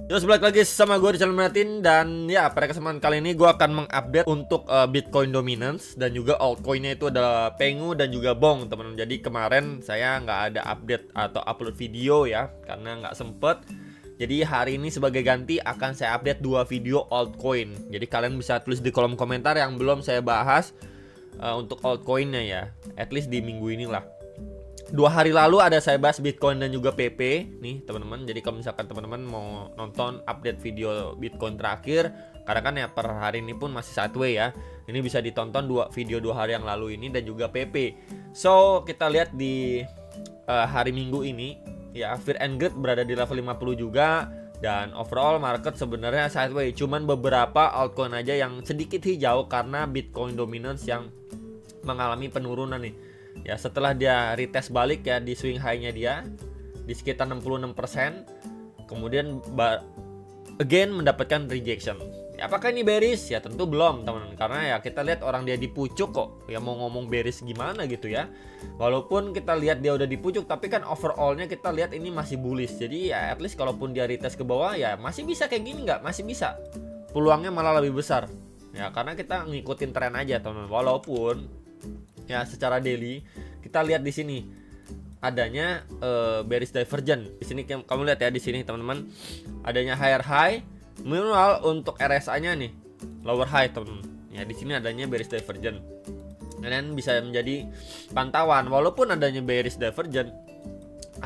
Terus balik lagi sama gue di channel Martin. Dan ya, pada kesempatan kali ini gue akan mengupdate untuk Bitcoin Dominance dan juga altcoinnya itu adalah Pengu dan juga Bong, teman-teman. Jadi kemarin saya nggak ada update atau upload video ya, karena nggak sempet. Jadi hari ini sebagai ganti akan saya update 2 video altcoin. Jadi kalian bisa tulis di kolom komentar yang belum saya bahas untuk altcoinnya ya, at least di minggu inilah. 2 hari lalu ada saya bahas Bitcoin dan juga PP nih teman-teman. Jadi kalau misalkan teman-teman mau nonton update video Bitcoin terakhir, karena kan ya per hari ini pun masih sideway ya, ini bisa ditonton 2 video 2 hari yang lalu ini dan juga PP. So kita lihat di hari Minggu ini ya, Fear and Greed berada di level 50 juga. Dan overall market sebenarnya sideway, cuman beberapa altcoin aja yang sedikit hijau karena Bitcoin Dominance yang mengalami penurunan nih. Ya, setelah dia retest balik ya di swing high-nya dia di sekitar 66%, kemudian again mendapatkan rejection. Ya, apakah ini bearish? Ya tentu belum, teman-teman. Karena ya kita lihat orang dia di pucuk kok. Ya mau ngomong bearish gimana gitu ya. Walaupun kita lihat dia udah di pucuk, tapi kan overall-nya kita lihat ini masih bullish. Jadi ya at least kalaupun dia retest ke bawah ya masih bisa kayak gini nggak? Masih bisa. Peluangnya malah lebih besar. Ya karena kita ngikutin tren aja, teman-teman. Walaupun ya secara daily kita lihat di sini adanya bearish divergence. Di sini kamu lihat ya, di sini teman-teman adanya higher high, minimal untuk RSI-nya nih lower high, teman-teman. Ya di sini adanya bearish divergence. Dan bisa menjadi pantauan, walaupun adanya bearish divergence,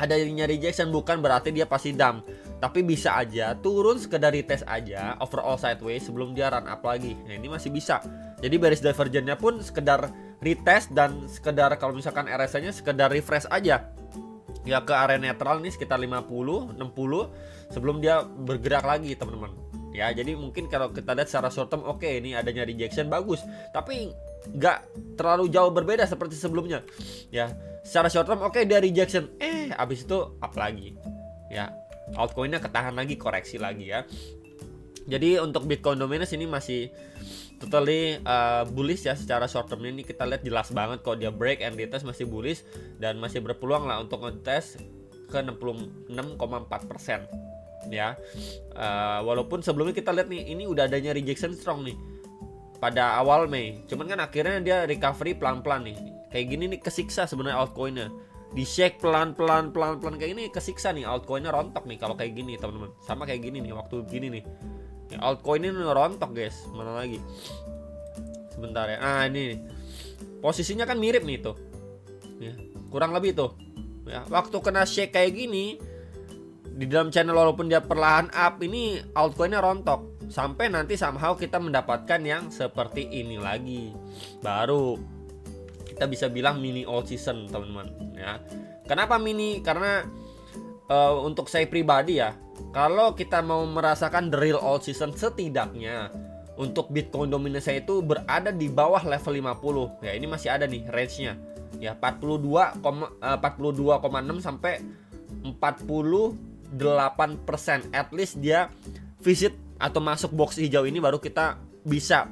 adanya rejection bukan berarti dia pasti dump, tapi bisa aja turun sekedar retest aja overall sideways sebelum dia run up lagi. Nah ini masih bisa. Jadi bearish divergence-nya pun sekedar retest dan sekedar kalau misalkan RSI-nya sekedar refresh aja ya ke area netral nih sekitar 50-60 sebelum dia bergerak lagi, teman-teman. Ya jadi mungkin kalau kita lihat secara short term, oke, ini adanya rejection bagus, tapi nggak terlalu jauh berbeda seperti sebelumnya. Ya secara short term oke, dia rejection, abis itu up lagi ya, altcoinnya ketahan lagi, koreksi lagi ya. Jadi untuk Bitcoin Dominance ini masih totally bullish ya. Secara short term ini kita lihat jelas banget kok dia break and retest masih bullish dan masih berpeluang lah untuk ngetest ke 66,4% ya. Walaupun sebelumnya kita lihat nih ini udah adanya rejection strong nih pada awal Mei, cuman kan akhirnya dia recovery pelan-pelan nih. Kayak gini nih kesiksa sebenarnya altcoinnya, di shake pelan-pelan kayak gini kesiksa nih, altcoinnya rontok nih kalau kayak gini, teman-teman. Sama kayak gini nih waktu gini nih ya, altcoin ini rontok guys. Mana lagi sebentar ya, nah ini nih. Posisinya kan mirip nih tuh ya, kurang lebih tuh ya. Waktu kena shake kayak gini di dalam channel, walaupun dia perlahan up, ini altcoinnya rontok sampai nanti somehow kita mendapatkan yang seperti ini lagi, baru kita bisa bilang mini all season, teman-teman ya. Kenapa mini? Karena untuk saya pribadi ya, kalau kita mau merasakan the real all season, setidaknya untuk Bitcoin Dominance itu berada di bawah level 50 ya. Ini masih ada nih range-nya ya, 42,6 sampai 48%. At least dia visit atau masuk box hijau ini baru kita bisa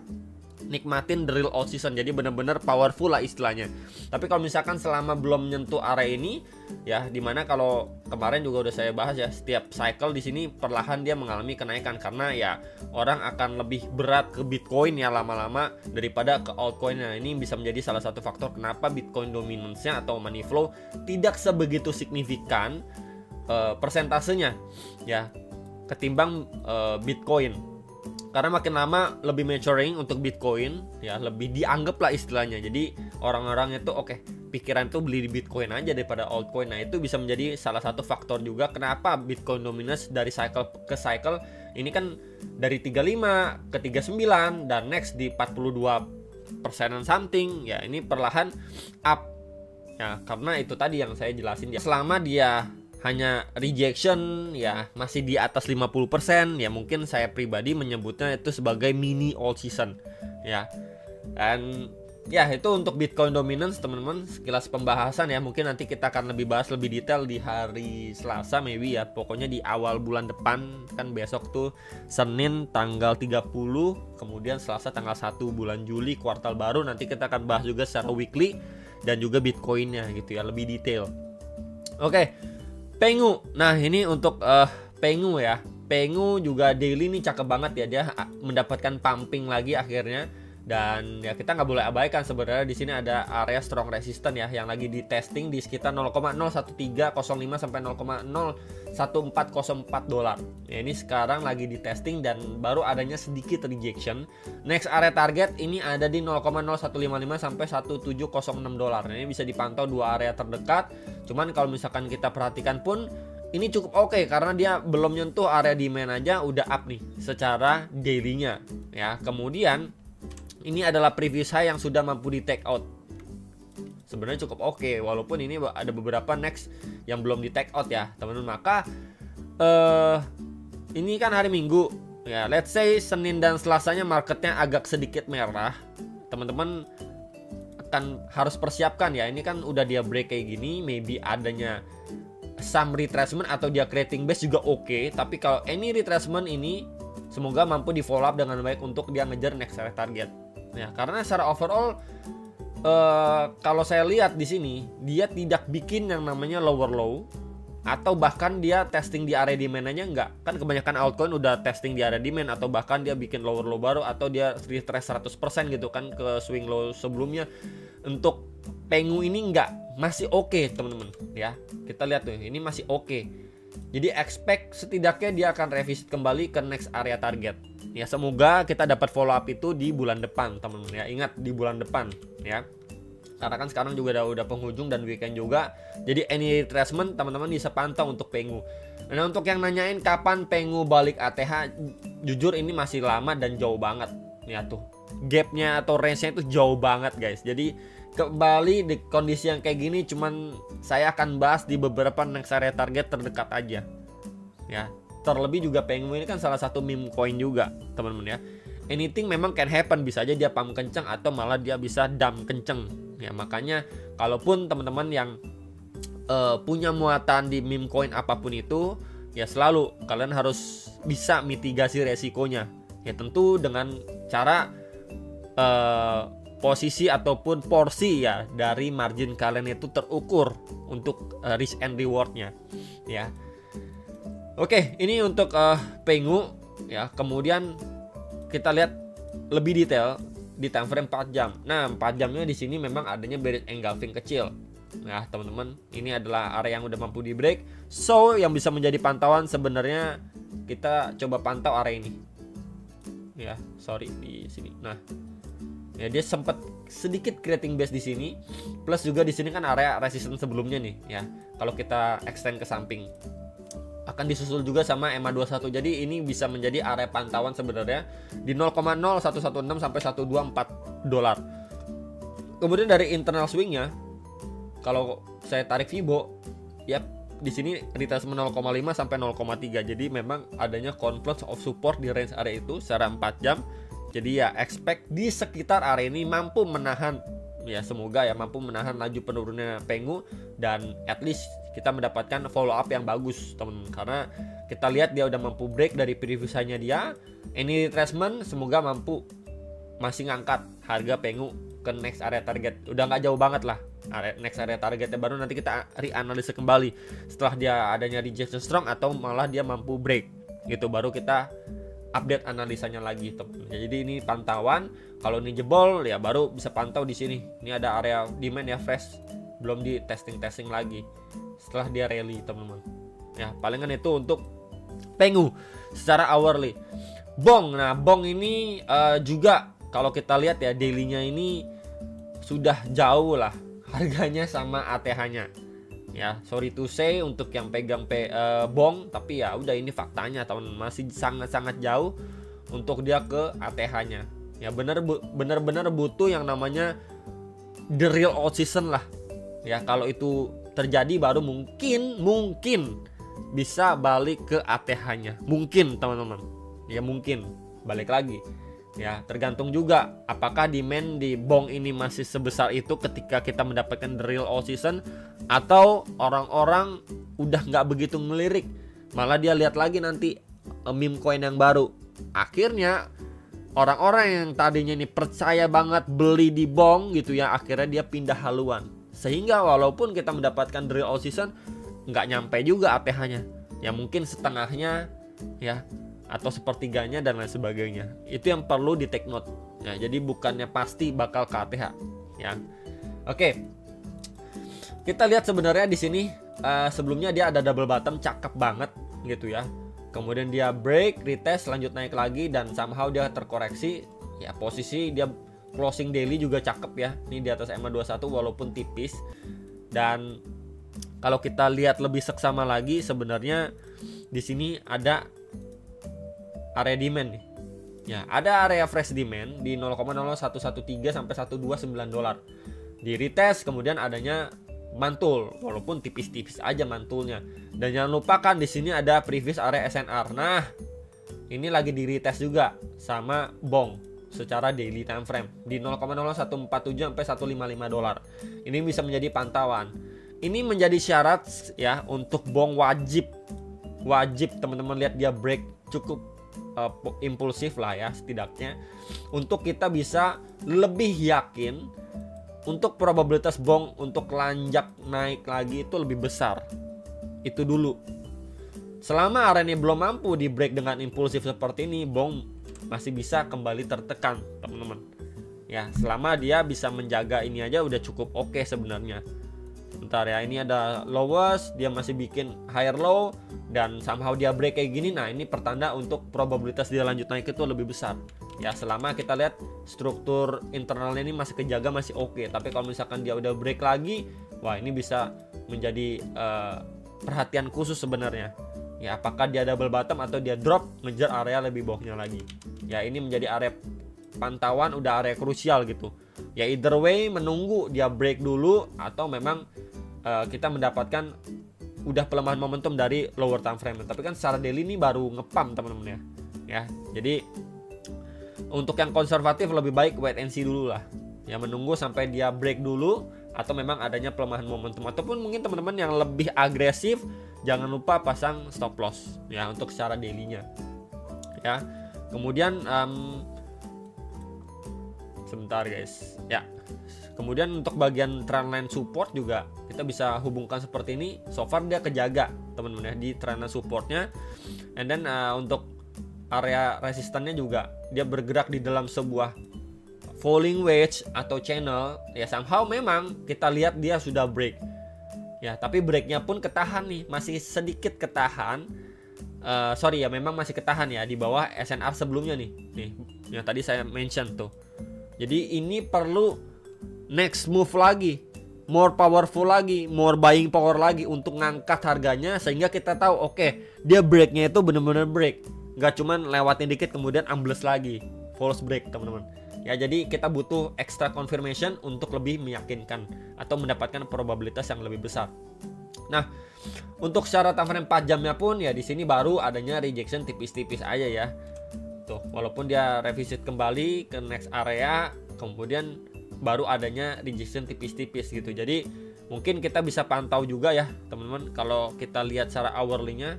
nikmatin the real all season. Jadi benar-benar powerful lah istilahnya. Tapi kalau misalkan selama belum menyentuh area ini ya, dimana kalau kemarin juga udah saya bahas ya, setiap cycle di sini perlahan dia mengalami kenaikan karena ya orang akan lebih berat ke Bitcoin ya lama-lama daripada ke altcoinnya. Ini bisa menjadi salah satu faktor kenapa Bitcoin dominance-nya atau money flow tidak sebegitu signifikan persentasenya ya ketimbang Bitcoin. Karena makin lama lebih maturing untuk Bitcoin ya, lebih dianggap lah istilahnya. Jadi orang-orang itu oke, pikiran itu beli di Bitcoin aja daripada altcoin. Nah itu bisa menjadi salah satu faktor juga kenapa Bitcoin dominance dari cycle ke cycle ini kan dari 35 ke 39 dan next di 42% something ya, ini perlahan up ya. Karena itu tadi yang saya jelasin ya, selama dia hanya rejection ya masih di atas 50% ya, mungkin saya pribadi menyebutnya itu sebagai mini all season ya. Dan ya itu untuk Bitcoin Dominance, teman-teman, sekilas pembahasan ya. Mungkin nanti kita akan lebih bahas lebih detail di hari Selasa maybe ya. Pokoknya di awal bulan depan, kan besok tuh Senin tanggal 30, kemudian Selasa tanggal 1 bulan Juli, kuartal baru. Nanti kita akan bahas juga secara weekly dan juga Bitcoinnya gitu ya, lebih detail. Oke, Pengu. Nah ini untuk Pengu ya. Pengu juga daily nih cakep banget ya, dia mendapatkan pumping lagi akhirnya. Dan ya kita nggak boleh abaikan sebenarnya di sini ada area strong resistance ya yang lagi di testing di sekitar 0,01305 sampai 0,01404 dolar. Ya, ini sekarang lagi di testing dan baru adanya sedikit rejection. Next area target ini ada di 0,0155 sampai 1706 dolar. Ini bisa dipantau dua area terdekat. Cuman kalau misalkan kita perhatikan pun ini cukup oke karena dia belum nyentuh area demand aja udah up nih secara daily-nya ya. Kemudian ini adalah previous high yang sudah mampu di take out. Sebenarnya cukup oke walaupun ini ada beberapa next yang belum di take out ya, teman-teman. Maka ini kan hari Minggu ya, let's say Senin dan Selasanya marketnya agak sedikit merah. Teman-teman akan harus persiapkan ya, ini kan udah dia break kayak gini, maybe adanya some retracement atau dia creating base juga oke. Tapi kalau any retracement ini semoga mampu di follow up dengan baik untuk dia ngejar next area target. Ya, karena secara overall kalau saya lihat di sini dia tidak bikin yang namanya lower low atau bahkan dia testing di area demand aja enggak. Kan kebanyakan altcoin udah testing di area demand atau bahkan dia bikin lower low baru atau dia retrace 100% gitu kan ke swing low sebelumnya. Untuk Pengu ini enggak, masih oke teman-teman ya. Kita lihat tuh, ini masih oke. Jadi expect setidaknya dia akan revisit kembali ke next area target. Ya semoga kita dapat follow up itu di bulan depan teman-teman ya. Ingat di bulan depan ya. Karena kan sekarang juga udah penghujung dan weekend juga. Jadi any retracement teman-teman bisa pantau untuk Pengu. Nah untuk yang nanyain kapan Pengu balik ATH, jujur ini masih lama dan jauh banget. Ya tuh gapnya atau range-nya itu jauh banget guys. Jadi kembali di kondisi yang kayak gini cuman saya akan bahas di beberapa next area target terdekat aja. Ya, terlebih juga Pengu ini kan salah satu meme coin juga, teman-teman ya. Anything memang can happen, bisa aja dia pump kenceng atau malah dia bisa dump kenceng. Ya, makanya kalaupun teman-teman yang punya muatan di meme coin apapun itu, ya selalu kalian harus bisa mitigasi resikonya. Ya tentu dengan cara posisi ataupun porsi ya dari margin kalian itu terukur untuk risk and rewardnya ya. Oke, ini untuk Pengu ya. Kemudian kita lihat lebih detail di time frame 4 jam. Nah, 4 jamnya di sini memang adanya bearish engulfing kecil. Nah, teman-teman, ini adalah area yang udah mampu di break. So, yang bisa menjadi pantauan sebenarnya kita coba pantau area ini. Ya, sorry di sini. Nah, ya dia sempat sedikit creating base di sini. Plus juga di sini kan area resistance sebelumnya nih, ya. Kalau kita extend ke samping akan disusul juga sama EMA21. Jadi ini bisa menjadi area pantauan sebenarnya di 0,0116 sampai 124 dolar. Kemudian dari internal swingnya, kalau saya tarik Fibo, ya di sini retracement 0,5 sampai 0,3. Jadi memang adanya confluence of support di range area itu secara 4 jam. Jadi ya expect di sekitar area ini mampu menahan, ya semoga ya mampu menahan laju penurunnya Pengu dan at least kita mendapatkan follow up yang bagus teman, karena kita lihat dia udah mampu break dari previous high-nya dia. Any retracement semoga mampu masih ngangkat harga Pengu ke next area target. Udah nggak jauh banget lah next area targetnya, baru nanti kita reanalisa kembali setelah dia adanya rejection strong atau malah dia mampu break gitu, baru kita update analisanya lagi teman. Jadi ini pantauan, kalau ini jebol ya baru bisa pantau di sini. Ini ada area demand ya fresh, belum di testing lagi setelah dia rally teman-teman. Ya palingan itu untuk Pengu secara hourly. Bong, nah Bong ini juga kalau kita lihat ya daily-nya ini sudah jauh lah harganya sama ATH-nya. Ya sorry to say untuk yang pegang Bong, tapi ya udah ini faktanya teman, masih sangat-sangat jauh untuk dia ke ATH-nya. Ya benar-benar butuh yang namanya the real all season lah. Ya kalau itu terjadi baru mungkin bisa balik ke ATH-nya. Mungkin teman-teman. Ya mungkin balik lagi. Ya tergantung juga apakah demand di Bong ini masih sebesar itu ketika kita mendapatkan the real all season, atau orang-orang udah nggak begitu ngelirik, malah dia lihat lagi nanti meme coin yang baru. Akhirnya orang-orang yang tadinya ini percaya banget beli di Bong gitu ya, akhirnya dia pindah haluan, sehingga walaupun kita mendapatkan the real all season nggak nyampe juga ATH-nya. Ya mungkin setengahnya ya, atau sepertiganya dan lain sebagainya. Itu yang perlu di take note. Ya, jadi bukannya pasti bakal ke ATH, ya. Oke. Kita lihat sebenarnya di sini sebelumnya dia ada double bottom cakep banget gitu ya. Kemudian dia break, retest, lanjut naik lagi dan somehow dia terkoreksi. Ya, posisi dia closing daily juga cakep ya. Ini di atas EMA21 walaupun tipis. Dan kalau kita lihat lebih seksama lagi sebenarnya di sini ada area demand nih. Ya, ada area fresh demand di 0,0113 sampai 129 dolar. Di retest kemudian adanya mantul walaupun tipis-tipis aja mantulnya. Dan jangan lupakan di sini ada previous area SNR. Nah, ini lagi di retest juga sama bong secara daily time frame di 0,0147 sampai 155 dolar. Ini bisa menjadi pantauan. Ini menjadi syarat ya untuk bong wajib teman-teman lihat dia break cukup impulsif lah ya setidaknya untuk kita bisa lebih yakin untuk probabilitas bong untuk lanjak naik lagi itu lebih besar. Itu dulu. Selama area ini belum mampu di break dengan impulsif seperti ini, bong masih bisa kembali tertekan teman-teman. Ya, selama dia bisa menjaga ini aja udah cukup oke sebenarnya. Bentar ya, ini ada lowest, dia masih bikin higher low dan somehow dia break kayak gini. Nah, ini pertanda untuk probabilitas dia lanjut naik itu lebih besar. Ya, selama kita lihat struktur internalnya ini masih kejaga, masih oke. Tapi kalau misalkan dia udah break lagi, wah ini bisa menjadi perhatian khusus sebenarnya. Ya, apakah dia double bottom atau dia drop ngejar area lebih bawahnya lagi. Ya, ini menjadi area pantauan, udah area krusial gitu. Ya, either way menunggu dia break dulu atau memang kita mendapatkan udah pelemahan momentum dari lower time frame. Tapi kan secara daily ini baru ngepam teman-teman ya. Ya, jadi untuk yang konservatif lebih baik wait and see dulu lah. Ya, menunggu sampai dia break dulu atau memang adanya pelemahan momentum, ataupun mungkin teman-teman yang lebih agresif jangan lupa pasang stop loss ya untuk secara daily-nya. Ya. Kemudian sebentar guys. Ya. Kemudian untuk bagian trendline support juga kita bisa hubungkan seperti ini. So far dia kejaga teman-teman ya di trendline supportnya. And then untuk area resistannya juga dia bergerak di dalam sebuah falling wedge atau channel. Ya, somehow memang kita lihat dia sudah break. Ya, tapi breaknya pun ketahan nih, masih sedikit ketahan. Memang masih ketahan ya di bawah SNR sebelumnya nih yang tadi saya mention tuh. Jadi ini perlu next move lagi, more powerful lagi, more buying power lagi untuk ngangkat harganya sehingga kita tahu oke, dia breaknya itu benar-benar break, nggak cuman lewatin dikit kemudian ambles lagi, false break teman-teman. Ya, jadi kita butuh extra confirmation untuk lebih meyakinkan atau mendapatkan probabilitas yang lebih besar. Nah, untuk secara time frame 4 jamnya pun ya di sini baru adanya rejection tipis-tipis aja ya. Tuh, walaupun dia revisit kembali ke next area, kemudian baru adanya rejection tipis-tipis gitu. Jadi mungkin kita bisa pantau juga ya teman-teman, kalau kita lihat secara hourly-nya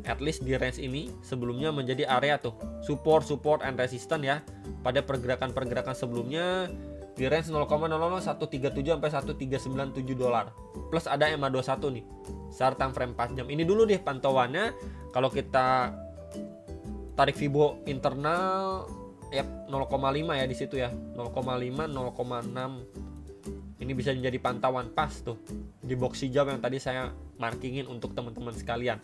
at least di range ini sebelumnya menjadi area tuh support and resistance ya pada pergerakan sebelumnya di range 0,00137 sampai 1397 dolar plus ada EMA21 nih secara time frame 4 jam. Ini dulu deh pantauannya. Kalau kita tarik Fibo internal ya 0,5 ya di situ ya, 0,5 0,6 ini bisa menjadi pantauan pas tuh di box hijau yang tadi saya markingin untuk teman-teman sekalian.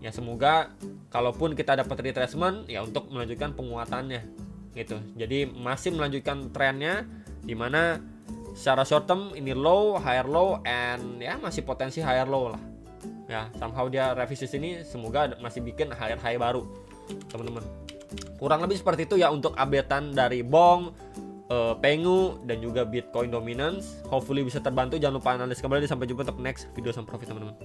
Ya, semoga kalaupun kita dapat retracement ya untuk melanjutkan penguatannya gitu. Jadi masih melanjutkan trennya dimana secara short term ini low, higher low, and ya masih potensi higher low lah. Ya, somehow dia revisi sini semoga masih bikin higher high baru teman-teman. Kurang lebih seperti itu ya untuk updatean dari Bong, Pengu dan juga Bitcoin Dominance. Hopefully bisa terbantu. Jangan lupa analis kembali. Sampai jumpa untuk next video sama profit teman-teman.